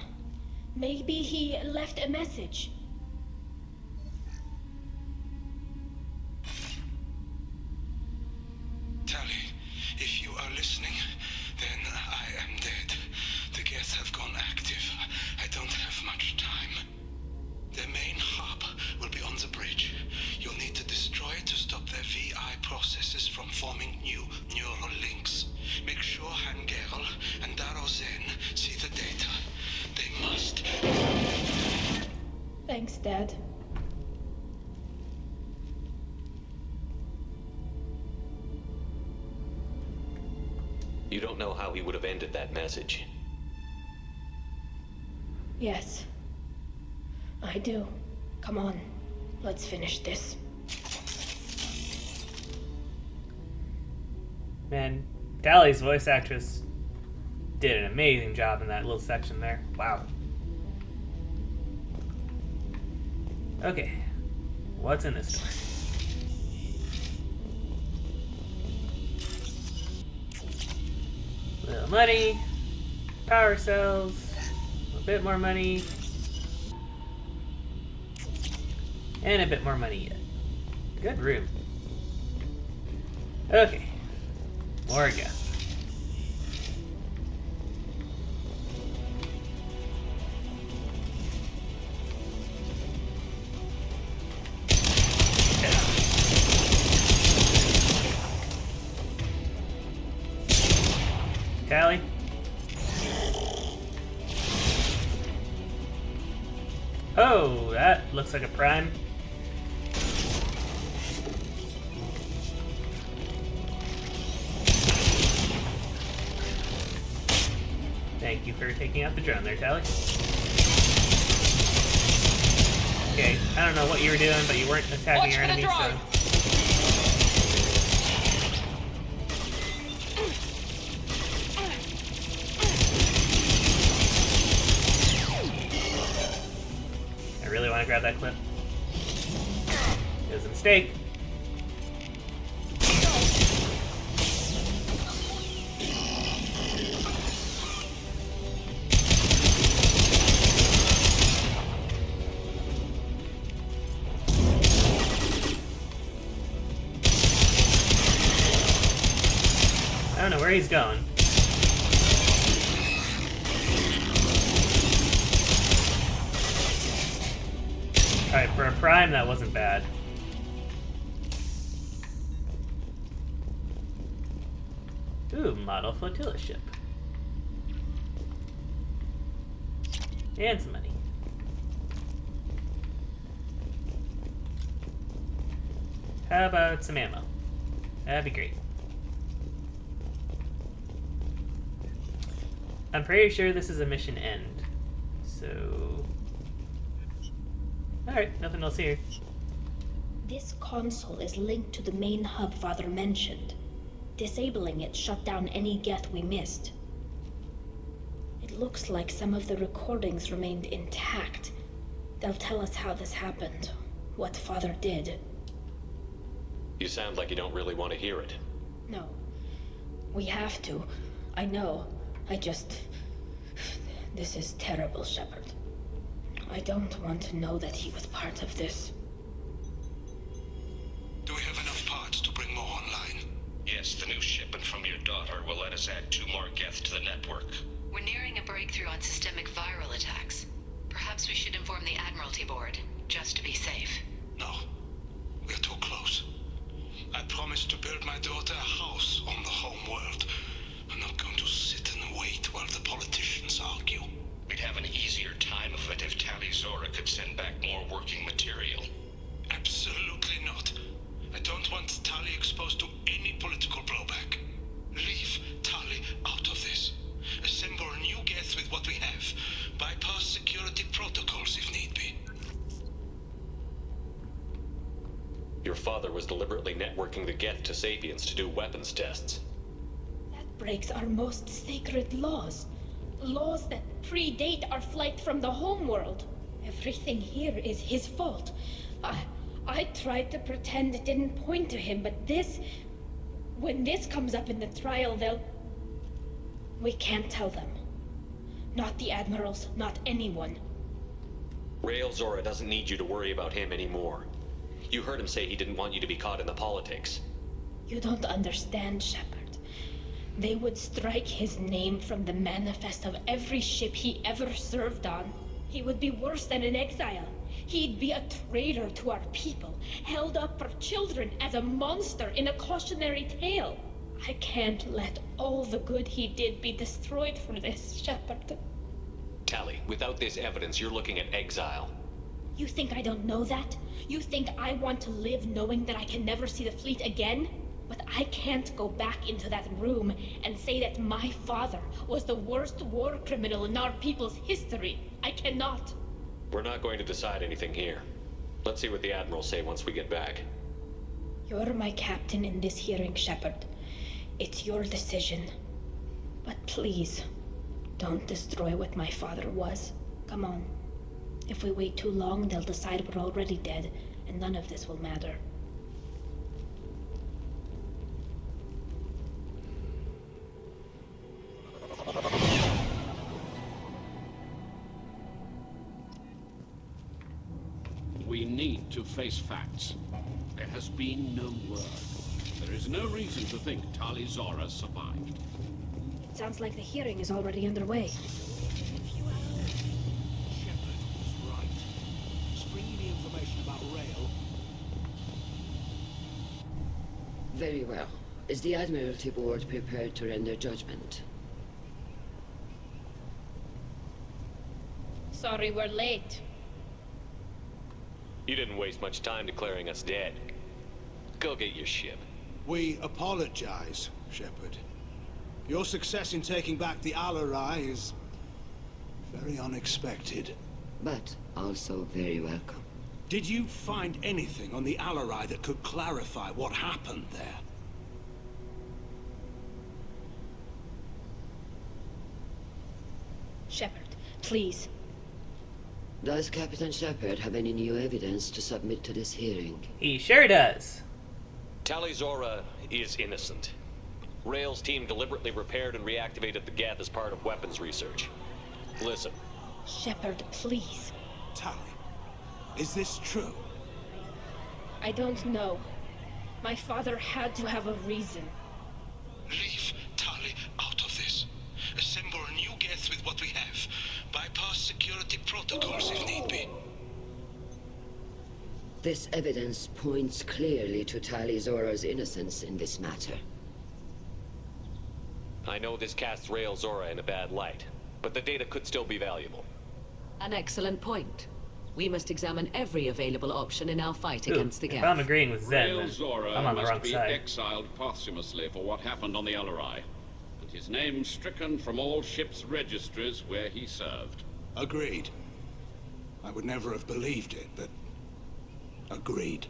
Maybe he left a message. Tali, if you are listening, then I am dead. The Geth have gone active. I don't have much time. Their main hub will be on the bridge. You'll need to destroy it to stop their VI processes from forming new neural links. Make sure Hangerl and Darozen see the data. They must. Thanks, Dad. You don't know how he would have ended that message. Yes. I do. Come on. Let's finish this. Man, Tali's voice actress did an amazing job in that little section there. Wow. Okay. What's in this door? Little money, power cells, a bit more money, and a bit more money yet. Good room. Okay, more Geth. Tali? Oh, that looks like a prime. Thank you for taking out the drone there, Tali. Okay, I don't know what you were doing, but you weren't attacking your enemies, so... I really want to grab that clip. It was a mistake. I don't know where he's going. Alright, for a prime, that wasn't bad. Ooh, model flotilla ship. And some money. How about some ammo? That'd be great. I'm pretty sure this is a mission end. So... Alright, nothing else here. This console is linked to the main hub Father mentioned. Disabling it shut down any Geth we missed. It looks like some of the recordings remained intact. They'll tell us how this happened, what Father did. You sound like you don't really want to hear it. No. We have to. I know. I just... This is terrible, Shepard. I don't want to know that he was part of this. Do we have enough parts to bring more online? Yes, the new shipment from your daughter will let us add 2 more Geth to the network. We're nearing a breakthrough on systemic viral attacks. Perhaps we should inform the Admiralty Board, just to be safe. No. We're too close. I promised to build my daughter a house on the home world. I'm not going to sit and wait while the politicians argue. We'd have an easier time of it if Tali Zora could send back more working material. Absolutely not. I don't want Tali exposed to any political blowback. Leave Tali out of this. Assemble a new Geth with what we have. Bypass security protocols if need be. Your father was deliberately networking the Geth to Sapiens to do weapons tests. That breaks our most sacred laws. Laws that predate our flight from the homeworld. Everything here is his fault. I tried to pretend it didn't point to him, but this... When this comes up in the trial, they'll... We can't tell them. Not the admirals, not anyone. Rael Zora doesn't need you to worry about him anymore. You heard him say he didn't want you to be caught in the politics. You don't understand, Shepard. They would strike his name from the manifest of every ship he ever served on. He would be worse than an exile. He'd be a traitor to our people, held up for children as a monster in a cautionary tale. I can't let all the good he did be destroyed for this, Shepard. Tali, without this evidence, you're looking at exile. You think I don't know that? You think I want to live knowing that I can never see the fleet again? But I can't go back into that room and say that my father was the worst war criminal in our people's history. I cannot. We're not going to decide anything here. Let's see what the admirals say once we get back. You're my captain in this hearing, Shepard. It's your decision. But please, don't destroy what my father was. Come on. If we wait too long, they'll decide we're already dead, and none of this will matter. We need to face facts. There has been no word. There is no reason to think Tali Zora survived. It sounds like the hearing is already underway. Shepard was right. Springy the information about Rael. Very well. Is the Admiralty Board prepared to render judgment? Sorry we're late. You didn't waste much time declaring us dead. Go get your ship. We apologize, Shepard. Your success in taking back the Alarai is very unexpected. But also very welcome. Did you find anything on the Alarai that could clarify what happened there? Shepard, please. Does Captain Shepard have any new evidence to submit to this hearing? He sure does. Tali Zora is innocent. Rael's team deliberately repaired and reactivated the Geth as part of weapons research. Listen. Shepard, please. Tali, is this true? I don't know. My father had to have a reason. Leave Tali out of this. Assemble a new Geth with what we have. Bypass security protocols if need be. This evidence points clearly to Tali Zora's innocence in this matter. I know this casts Rael Zora in a bad light, but the data could still be valuable. An excellent point. We must examine every available option in our fight against the Geth. If I'm agreeing with Zen, Rael then Zora I'm on the must wrong be side. exiled posthumously for what happened on the Alarai, and his name stricken from all ships' registries where he served. Agreed. I would never have believed it, but... agreed.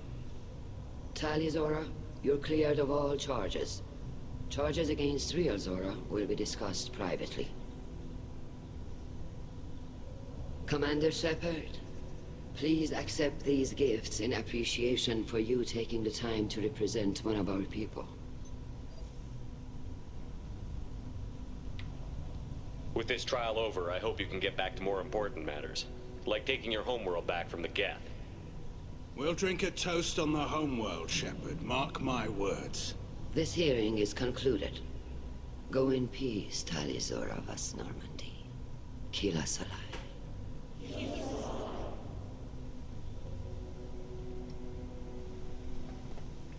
Tali Zora, you're cleared of all charges. Charges against Rael Zora will be discussed privately. Commander Shepard, please accept these gifts in appreciation for you taking the time to represent one of our people. With this trial over, I hope you can get back to more important matters, like taking your homeworld back from the Geth. We'll drink a toast on the homeworld, Shepard. Mark my words. This hearing is concluded. Go in peace, Tali Zora Vas Normandy. Kila Salai.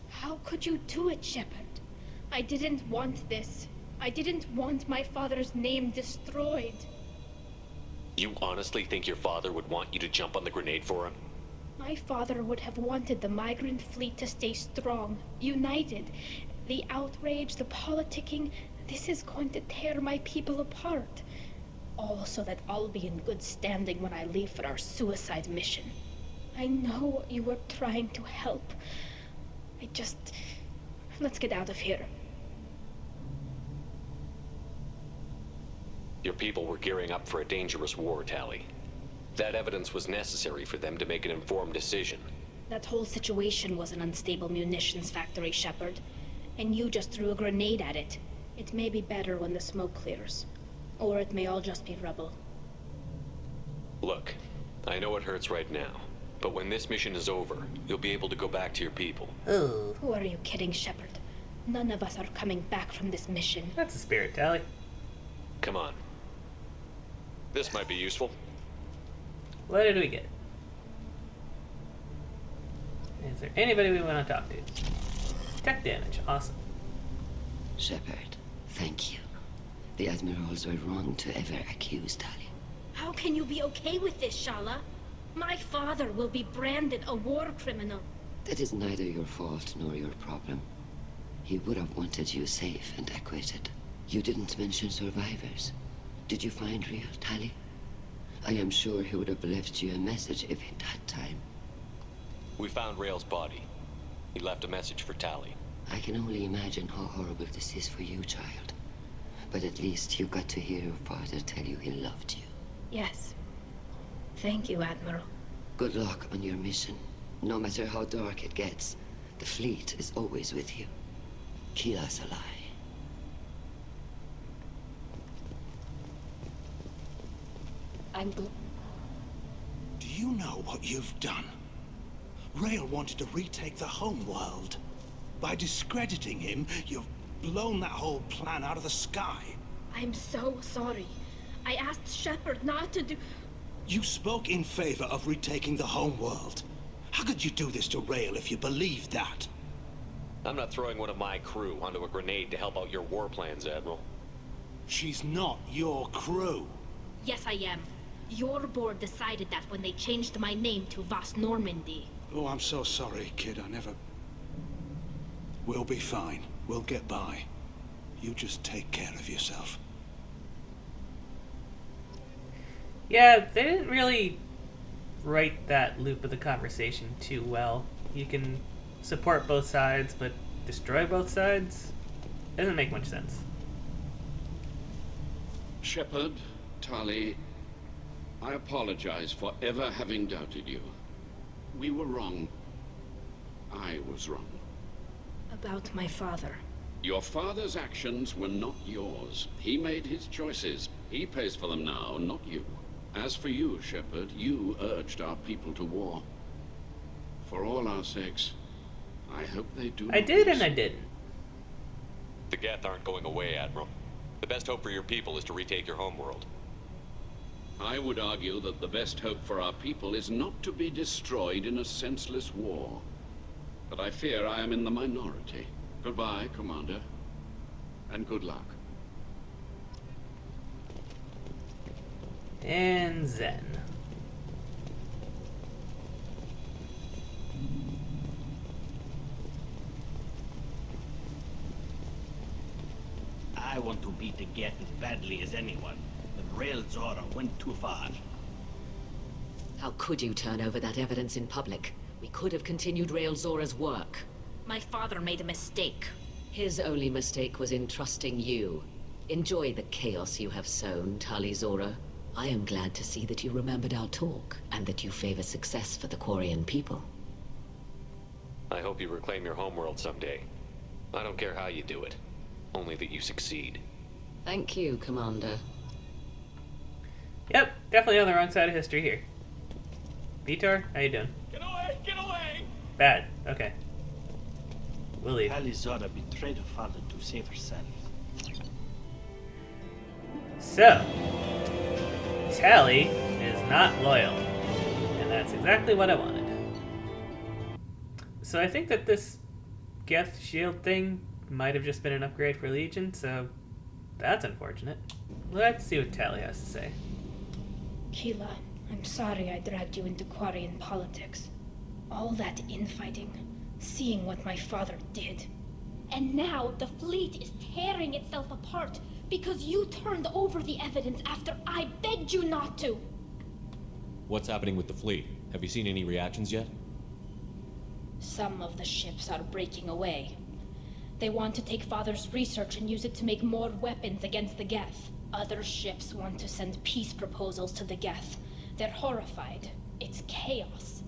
How could you do it, Shepard? I didn't want this. I didn't want my father's name destroyed. You honestly think your father would want you to jump on the grenade for him? My father would have wanted the migrant fleet to stay strong, united. The outrage, the politicking, this is going to tear my people apart. All so that I'll be in good standing when I leave for our suicide mission. I know you were trying to help. Let's get out of here. Your people were gearing up for a dangerous war, Tali. That evidence was necessary for them to make an informed decision. That whole situation was an unstable munitions factory, Shepard. And you just threw a grenade at it. It may be better when the smoke clears. Or it may all just be rubble. Look, I know it hurts right now, but when this mission is over, you'll be able to go back to your people. Oh. Who are you kidding, Shepard? None of us are coming back from this mission. That's a spirit, Tali. Come on. This might be useful. What did we get? Is there anybody we want to talk to? Tech damage, awesome. Shepard, thank you. The Admirals were wrong to ever accuse Tali. How can you be okay with this, Shala? My father will be branded a war criminal. That is neither your fault nor your problem. He would have wanted you safe and acquitted. You didn't mention survivors. Did you find real Tali? I am sure he would have left you a message if he'd had time. We found Rael's body. He left a message for Tali. I can only imagine how horrible this is for you, child. But at least you got to hear your father tell you he loved you. Yes. Thank you, Admiral. Good luck on your mission. No matter how dark it gets, the fleet is always with you. Kila Salai. I'm good. Do you know what you've done? Rael wanted to retake the home world. By discrediting him, you've blown that whole plan out of the sky. I'm so sorry. I asked Shepard not to do... You spoke in favor of retaking the home world. How could you do this to Rael if you believed that? I'm not throwing one of my crew onto a grenade to help out your war plans, Admiral. She's not your crew. Yes, I am. Your board decided that when they changed my name to Vas Normandy. Oh, I'm so sorry, kid. I never... We'll be fine. We'll get by. You just take care of yourself. Yeah, they didn't really write that loop of the conversation too well. You can support both sides, but destroy both sides? Doesn't make much sense. Shepard, Tali, I apologize for ever having doubted you. We were wrong. I was wrong. About my father. Your father's actions were not yours. He made his choices. He pays for them now, not you. As for you, Shepard, you urged our people to war. For all our sakes, I hope they do. I did and I didn't. The Geth aren't going away, Admiral. The best hope for your people is to retake your homeworld. I would argue that the best hope for our people is not to be destroyed in a senseless war. But I fear I am in the minority. Goodbye, Commander. And good luck. And Zen. I want to beat the Geth as badly as anyone, but Rael Zora went too far. How could you turn over that evidence in public? We could have continued Rael Zora's work. My father made a mistake. His only mistake was in trusting you. Enjoy the chaos you have sown, Tali Zora. I am glad to see that you remembered our talk, and that you favor success for the Quarian people. I hope you reclaim your homeworld someday. I don't care how you do it. Only that you succeed. Thank you, Commander. Yep, definitely on the wrong side of history here. Vitor, how you doing? Get away! Get away! Bad. Okay. We'll leave. Tali Zora betrayed her father to save herself. So, Tali is not loyal. And that's exactly what I wanted. So I think that this Geth shield thing might have just been an upgrade for Legion, so that's unfortunate. Let's see what Tali has to say. Kila, I'm sorry I dragged you into Quarian politics. All that infighting, seeing what my father did. And now the fleet is tearing itself apart because you turned over the evidence after I begged you not to. What's happening with the fleet? Have you seen any reactions yet? Some of the ships are breaking away. They want to take Father's research and use it to make more weapons against the Geth. Other ships want to send peace proposals to the Geth. They're horrified. It's chaos.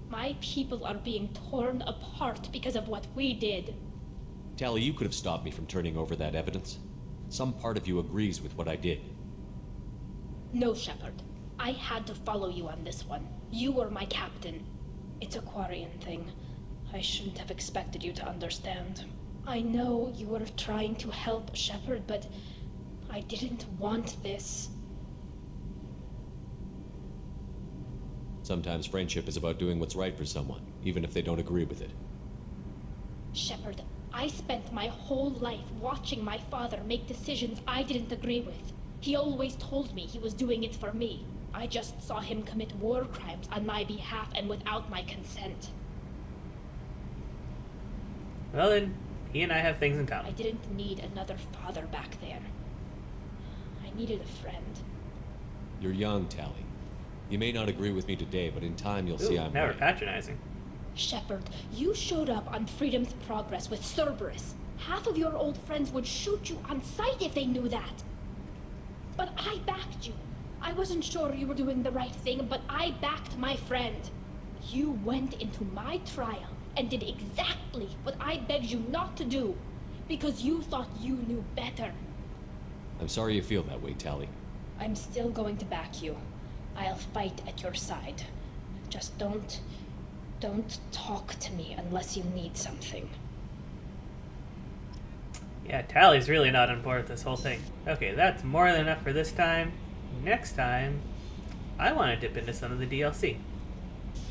My people are being torn apart because of what we did. Tali, you could have stopped me from turning over that evidence. Some part of you agrees with what I did. No, Shepard. I had to follow you on this one. You were my captain. It's a Quarian thing. I shouldn't have expected you to understand. I know you were trying to help Shepard, but I didn't want this. Sometimes friendship is about doing what's right for someone, even if they don't agree with it. Shepard, I spent my whole life watching my father make decisions I didn't agree with. He always told me he was doing it for me. I just saw him commit war crimes on my behalf and without my consent. Well then, he and I have things in I common. didn't need another father back there. I needed a friend. You're young, Tali. You may not agree with me today, but in time you'll see I'm now we're right. patronizing. Shepard, you showed up on Freedom's Progress with Cerberus. Half of your old friends would shoot you on sight if they knew that. But I backed you. I wasn't sure you were doing the right thing, but I backed my friend. You went into my trial and did exactly what I begged you not to do, because you thought you knew better. I'm sorry you feel that way, Tali. I'm still going to back you. I'll fight at your side. Just don't talk to me unless you need something. Yeah, Tali's really not on board with this whole thing. Okay, that's more than enough for this time. Next time, I want to dip into some of the DLC.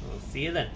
We'll see you then.